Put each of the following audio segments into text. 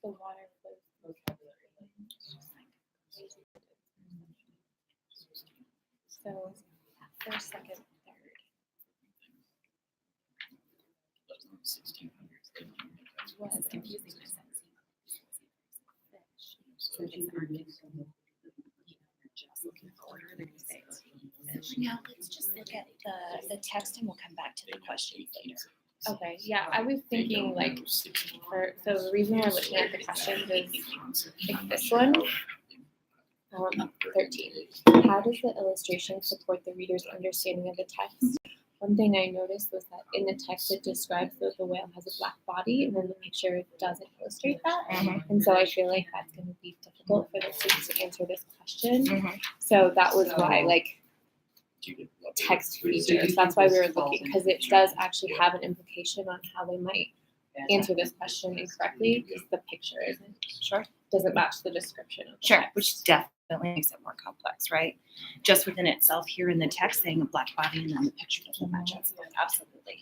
the water flows. So first, second, third. Was confusing. Now let's just look at the text and we'll come back to the questions later. Okay, yeah, I was thinking like so the reason we're looking at the questions is like this one, 13. How does the illustration support the reader's understanding of the text? One thing I noticed was that in the text it describes that the whale has a black body, and then the picture doesn't illustrate that. And so I feel like that's going to be difficult for the students to answer this question. So that was why, like, text features. That's why we were looking, because it does actually have an implication on how they might answer this question incorrectly, because the picture doesn't match the description of the text. Which definitely makes it more complex, right? Just within itself, here in the text saying a black body, and then the picture doesn't match it. Absolutely.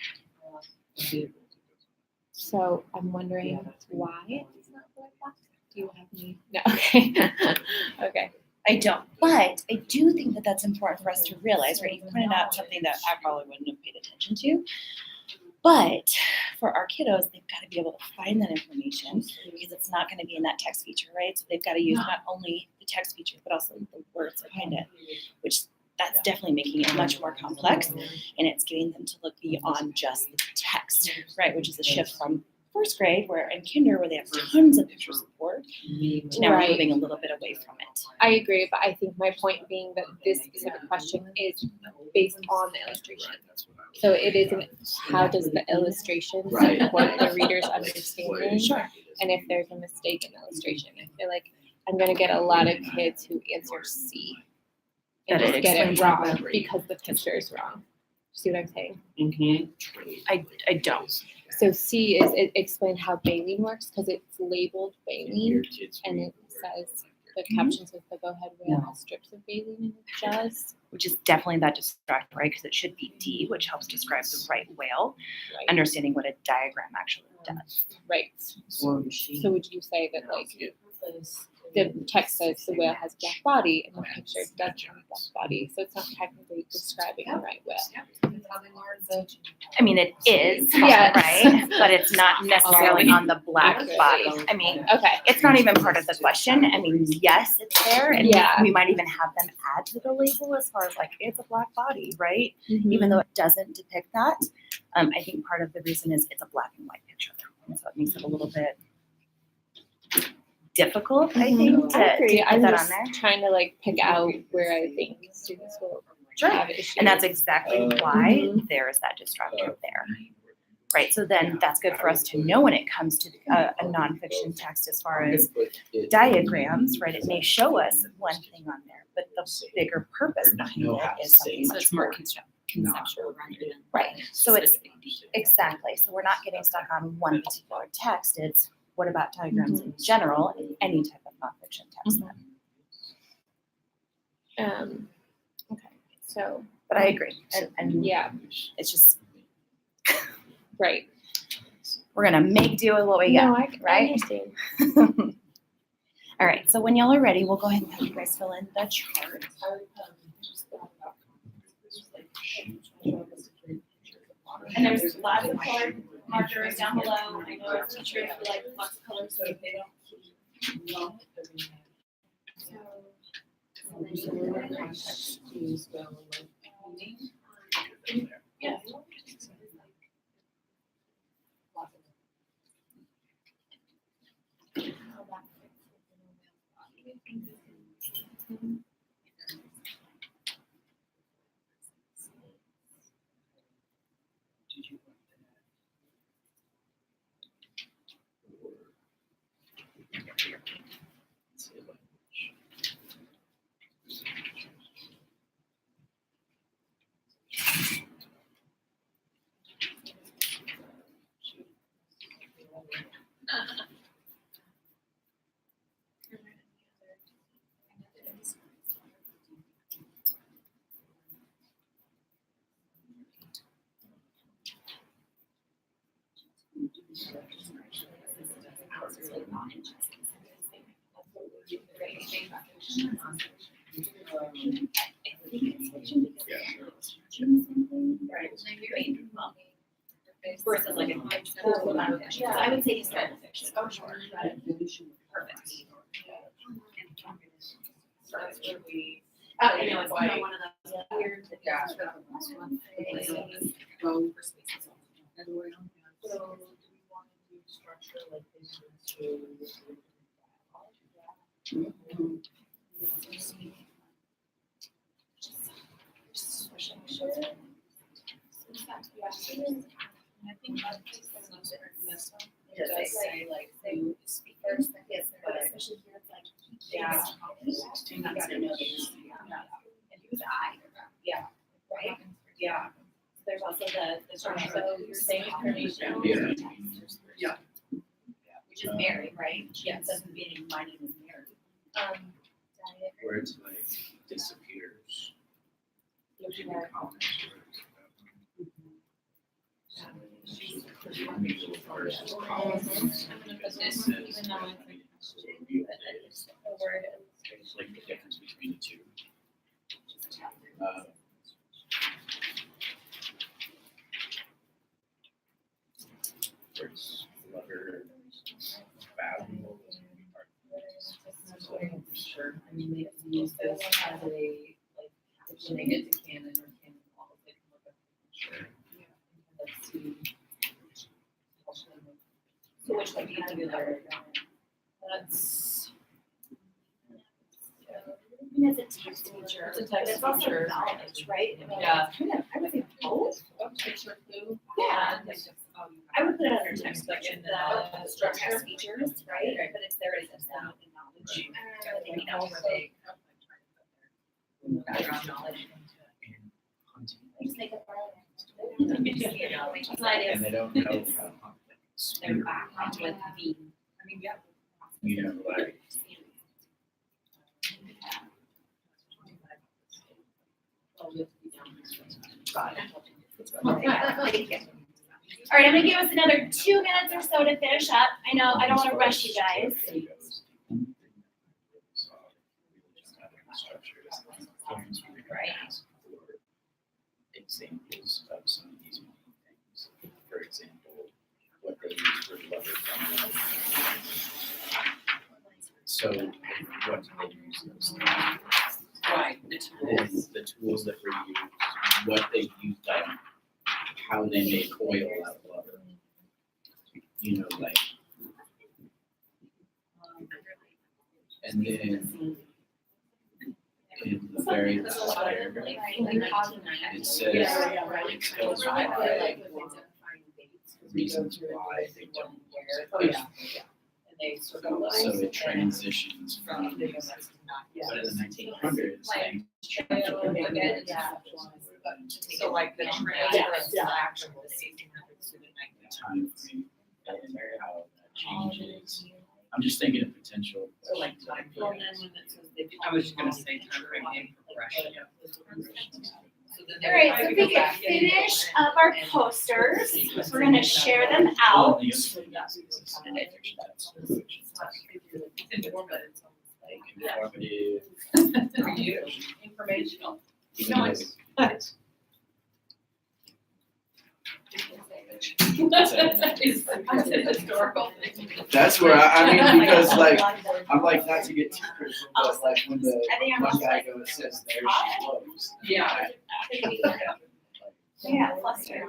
So I'm wondering why it's not like that. Do you have any? No. Okay. Okay. I don't, but I do think that that's important for us to realize, right? You pointed out something that I probably wouldn't have paid attention to, but for our kiddos, they've got to be able to find that information because it's not going to be in that text feature, right? So they've got to use not only the text feature, but also the words behind it, which that's definitely making it much more complex, and it's getting them to look beyond just the text, right? Which is a shift from first grade, where in kinder, where they have tons of picture support, to now we're moving a little bit away from it. I agree, but I think my point being that this specific question is based on the illustration. So it isn't how does the illustration support the reader's understanding, and if there's a mistake in the illustration. I feel like I'm going to get a lot of kids who answer C and just get it wrong because the picture is wrong. See what I'm saying? I don't. So C is it explain how baleen works because it's labeled baleen and it says the caption says the bowhead whale has strips of baleen in its jaws. Which is definitely that distracting, right? Because it should be D, which helps describe the right whale, understanding what a diagram actually does. Right. So would you say that like the text says the whale has black body and the picture doesn't have black body, so it's not technically describing the right whale. I mean, it is, right? But it's not necessarily on the black body. I mean, it's not even part of the question. I mean, yes, it's there, and we might even have them add to the label as far as like it's a black body, right? Even though it doesn't depict that. I think part of the reason is it's a black and white picture, and so it makes it a little bit difficult, I think, to put I'm that just on there. trying to like pick out where I think students will have issues. And that's exactly why there is that distractor there. Right, so then that's good for us to know when it comes to a nonfiction text as far as diagrams, right? It may show us one thing on there, but the bigger purpose behind it is something much more conceptual. Right, so it's exactly, so we're not getting stuck on one particular text, it's what about diagrams in general in any type of nonfiction text then? Okay, so. But I agree, and yeah, it's just. Right. We're gonna make do with what we got, right? I understand. All right, so when y'all are ready, we'll go ahead and have you guys fill in the chart. And there's lots of colored markers down below. I know teachers like lots of colors so they don't. Yeah. it's like not interesting. Versus like a historical nonfiction. So I would say historical fiction. Oh, sure. Perfect. You know, it's kind of one of those weird things. Go for spaces. So do we want to do structure like this I think that takes the most this one. It does say like who speakers, yes, but especially here it's like yeah. You gotta know these. And who's I? Yeah. Right? Yeah. There's also the structure, so you're saying information. Yeah. Which is Mary, right? Yeah, it says in the beginning, my name is Mary. Where it's like disappears. In the comments, versus comments. I'm gonna put this, even though it's a word illustration. Like the difference between the two. There's lover, battle. Sure. I mean, they use this as a, like, when they get to canon or canon models, they can look up. Sure. Let's see. So which one do you do there? That's. I mean, it's a text feature. It's a text but it's also feature. knowledge, right? Yeah. I would say both. Picture clue. Yeah. And I would put it under text, like like in the the structure structure. features, right? But it's there as a knowledge. I think we know where they background knowledge. Just make it And they don't know how to hunt things. their background with the. I mean, yeah. You know, like, Thank you. All right, I'm gonna give us another 2 minutes or so to finish up. I know, I don't wanna rush you guys. Right. Examples of some of these main things. For example, what they use for lever from. So what do they use those things? Right, the tools. The tools that were used, what they used, like how they make oil out of leather. You know, like. And then in the very last paragraph, it says it tells you why, reasons why they don't use it. And they sort of like. So it transitions from, but in the 1900s, So like the trend Yes. of actual 1800s to the 1900s. time frame and how that changes. I'm just thinking of potential. So like time. Well, then when it says they. I was just gonna say time frame and progression. So then All right, so if we can finish up our posters, we're gonna share them out. Informative. Review, informational. Nice. It's historical. That's where I mean, because like, I'm like, not to get too critical, but like when the one guy goes, says, there she was. Yeah. Yeah, cluster.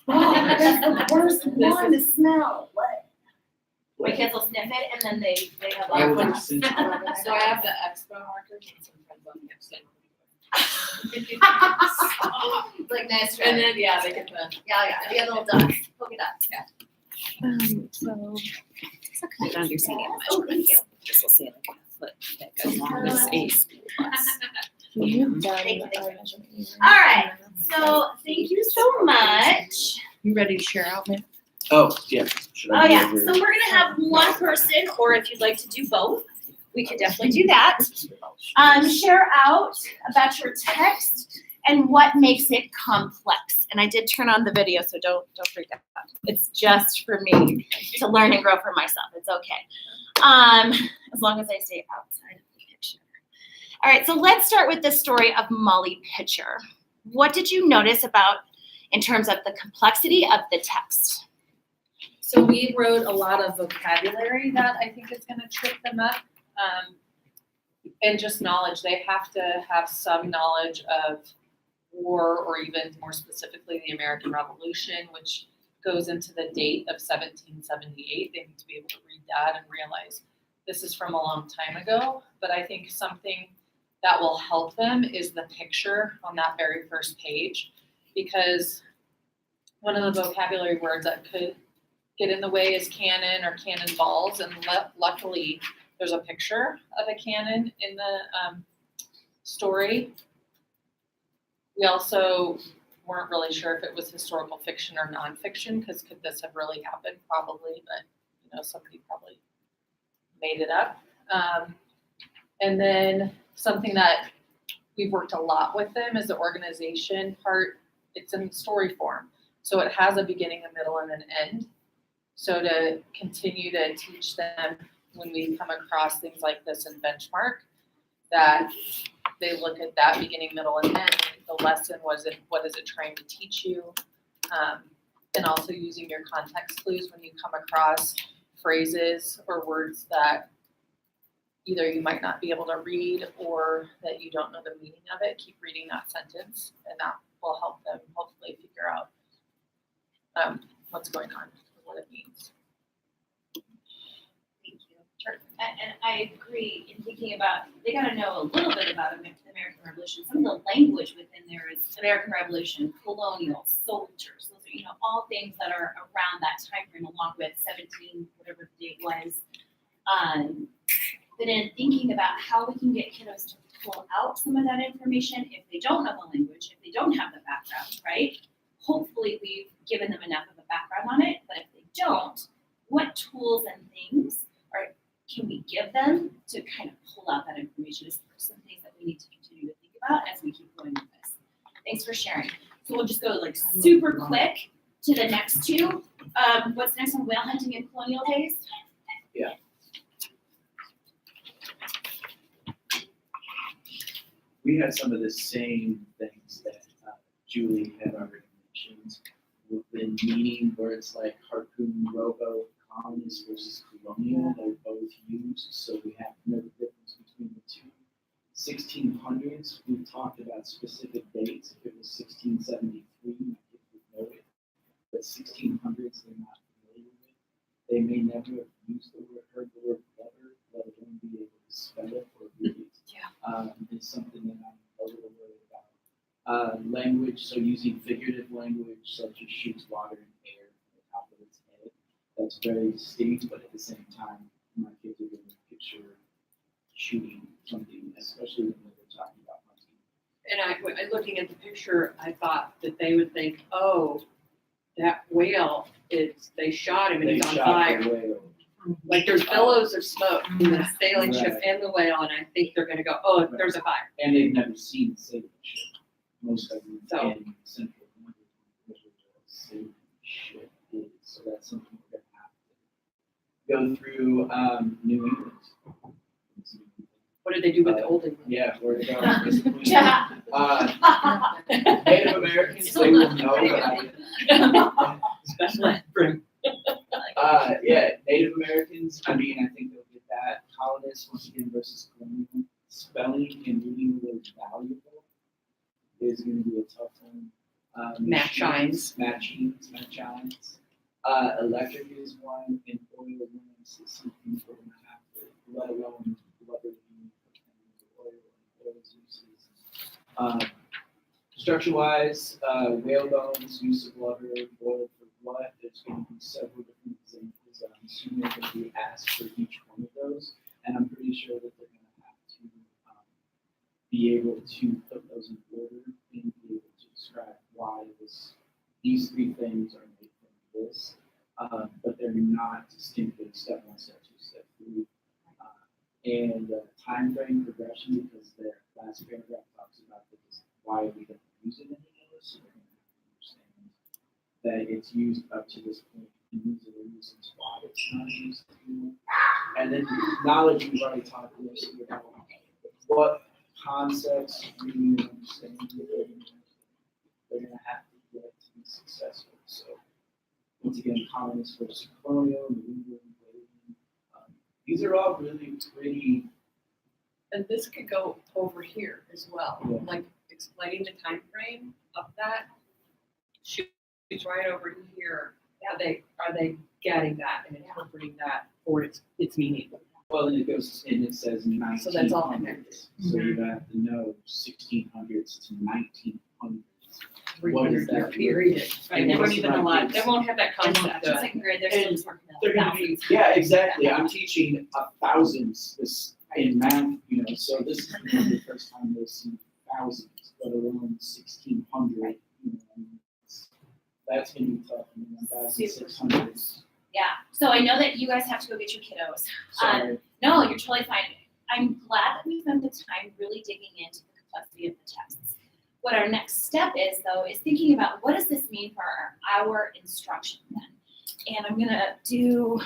Oh, that's the worst one to smell. What? My kids will sniff it and then they have I like. would sense- So I have the expo markers and some friends on the expo. Like nice. And then, yeah, they get the. The little dots, polka dots, yeah. So It's okay to understand Oh, thank you. This will say like a foot thick along this ace plus. we've done Thank you, our thank measurement. All right, so thank you so much. You ready to share out, man? Oh, yeah. Should I Oh, be yeah, over- so we're gonna have one person, or if you'd like to do both, we could definitely do that. Share out about your text and what makes it complex. and I did turn on the video, so don't freak out. It's just for me to learn and grow for myself. It's okay. As long as I stay outside of the picture. All right, so let's start with the story of Molly Pitcher. What did you notice about in terms of the complexity of the text? So we wrote a lot of vocabulary that I think is going to trip them up. And just knowledge. They have to have some knowledge of war, or even more specifically the American Revolution, which goes into the date of 1778. They need to be able to read that and realize this is from a long time ago. But I think something that will help them is the picture on that very first page, because one of the vocabulary words that could get in the way is cannon or cannonballs, and luckily there's a picture of a cannon in the story. We also weren't really sure if it was historical fiction or nonfiction, because could this have really happened? Probably, but somebody probably made it up. And then something that we've worked a lot with them is the organization part. It's in story form, so it has a beginning, a middle, and an end. So to continue to teach them when we come across things like this in benchmark, that they look at that beginning, middle, and end. The lesson was what is it trying to teach you? And also using your context clues when you come across phrases or words that either you might not be able to read or that you don't know the meaning of it. Keep reading that sentence, and that will help them hopefully figure out what's going on and what it means. And I agree in thinking about, they got to know a little bit about the American Revolution. Some of the language within there is American Revolution, colonial, soldiers. Those are, all things that are around that time frame, along with 17, whatever the date was. But in thinking about how we can get kiddos to pull out some of that information, if they don't know the language, if they don't have the background, right? Hopefully we've given them enough of a background on it. But if they don't, what tools and things can we give them to kind of pull out that information? Is there some things that we need to continue to think about as we keep going with this? Thanks for sharing. So we'll just go like super quick to the next two. What's next on whale hunting in colonial days? Yeah. We had some of the same things that Julie had already mentioned within meaning, where it's like harpoon, rowboat, colonist versus colonial. They're both used, so we have to know the difference between the two. 1600s, we've talked about specific dates. If it was 1673, my kids would know it. But 1600s, they're not familiar with. They may never have used the word, heard the word clever, let alone be able to spell it or read it. It's something that I'm a little worried about. Language, so using figurative language such as shoots water and air from the top of its head. That's very distinct, but at the same time, my kids are going to picture shooting something, especially when they're talking about hunting. And looking at the picture, I thought that they would think, oh, that whale they shot him and They he's on shot fire. the whale. Like there's billows of smoke in the sailing ship Right. and the whale, and I think they're gonna go, oh, there's a fire. And they've never seen a sailing ship. Most of them So- in Central America, what a sailing ship is. So that's something we're going to have to go through New England. What did they do with the old England? Yeah, where to go. Basically. Yeah. Native Americans, they will know. Special ed room. Yeah, Native Americans, I think they'll get that. Colonists, once again, versus colonial. Spelling and reading the word valuable is going to be a tough one. Matt Shines. Electric is one, and oil lamps is something we're going to have to, let alone whether you oil and oil's uses. Structure-wise, whale bones, use of blubber, boiled for blood. There's going to be several different examples that I'm assuming are going to be asked for each one of those, and I'm pretty sure that they're going to have to be able to put those in order and be able to describe why these three things are made from this, but they're not distinctly step 1, step 2, step 3. And time frame progression, because their last paragraph talks about this, why we don't use it anymore, so they're going to have to understand that it's used up to this point, and these are the reasons why it's not used anymore. And then knowledge, we've already talked about what concepts you understand they're gonna have to get to be successful. So once again, colonists versus colonial, New England, these are all really pretty. And this could go over here as well, Yeah. like explaining the time frame of that. She's right over here. Are they getting that and interpreting that for its meaning? Well, then it goes and it says 1900s. So that's all in there. So you have to know 1600s to 1900s. 300-year period. Right, they won't even know what, they They're won't have that concept, Good. second grade, they're still just working out. gonna be, yeah, exactly. I'm teaching thousands this in math, so this is the first time they've seen thousands, let alone 1600. That's gonna be tough. 1600s. Yeah, so I know that you guys have to go get your kiddos. Sorry. No, you're totally fine. I'm glad that we spent the time really digging into the complexity of the texts. What our next step is, though, is thinking about what does this mean for our instruction then? And I'm gonna do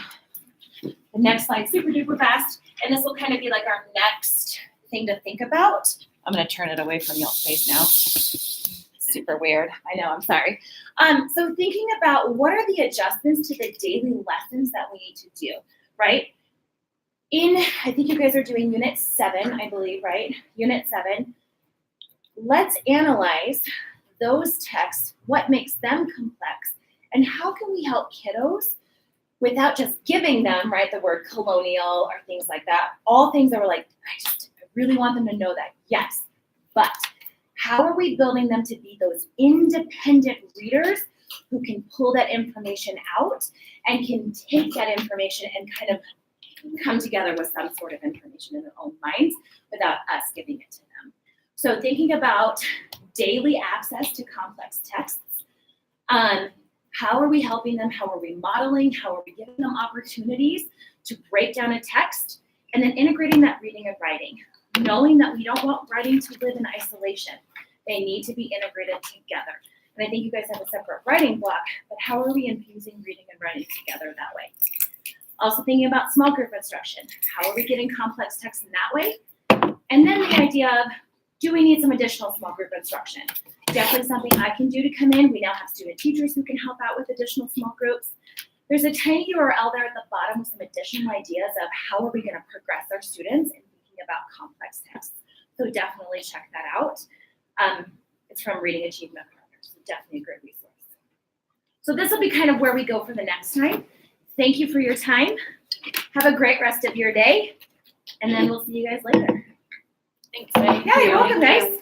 the next slide super duper fast, and this will kind of be like our next thing to think about. I'm gonna turn it away from y'all's face now. Super weird. I know, I'm sorry. So thinking about what are the adjustments to the daily lessons that we need to do, right? I think you guys are doing Unit 7, I believe, right? Unit 7. Let's analyze those texts, what makes them complex, and how can we help kiddos without just giving them, right, the word colonial or things like that, all things that were like, I really want them to know that, yes, but how are we building them to be those independent readers who can pull that information out and can take that information and kind of come together with some sort of information in their own minds without us giving it to them? So thinking about daily access to complex texts, how are we helping them? How are we modeling? How are we giving them opportunities to break down a text? And then integrating that reading and writing, knowing that we don't want writing to live in isolation. They need to be integrated together. And I think you guys have a separate writing block, but how are we infusing reading and writing together that way? Also thinking about small group instruction. How are we getting complex text in that way? And then the idea of, do we need some additional small group instruction? Definitely something I can do to come in. We now have student teachers who can help out with additional small groups. There's a tiny URL there at the bottom with some additional ideas of how are we going to progress our students in thinking about complex texts. So definitely check that out. It's from Reading Achievement Partners, so definitely a great resource. So this will be kind of where we go for the next time. Thank you for your time. Have a great rest of your day, and then we'll see you guys later. Thanks, Faye. Yeah, you're welcome, guys.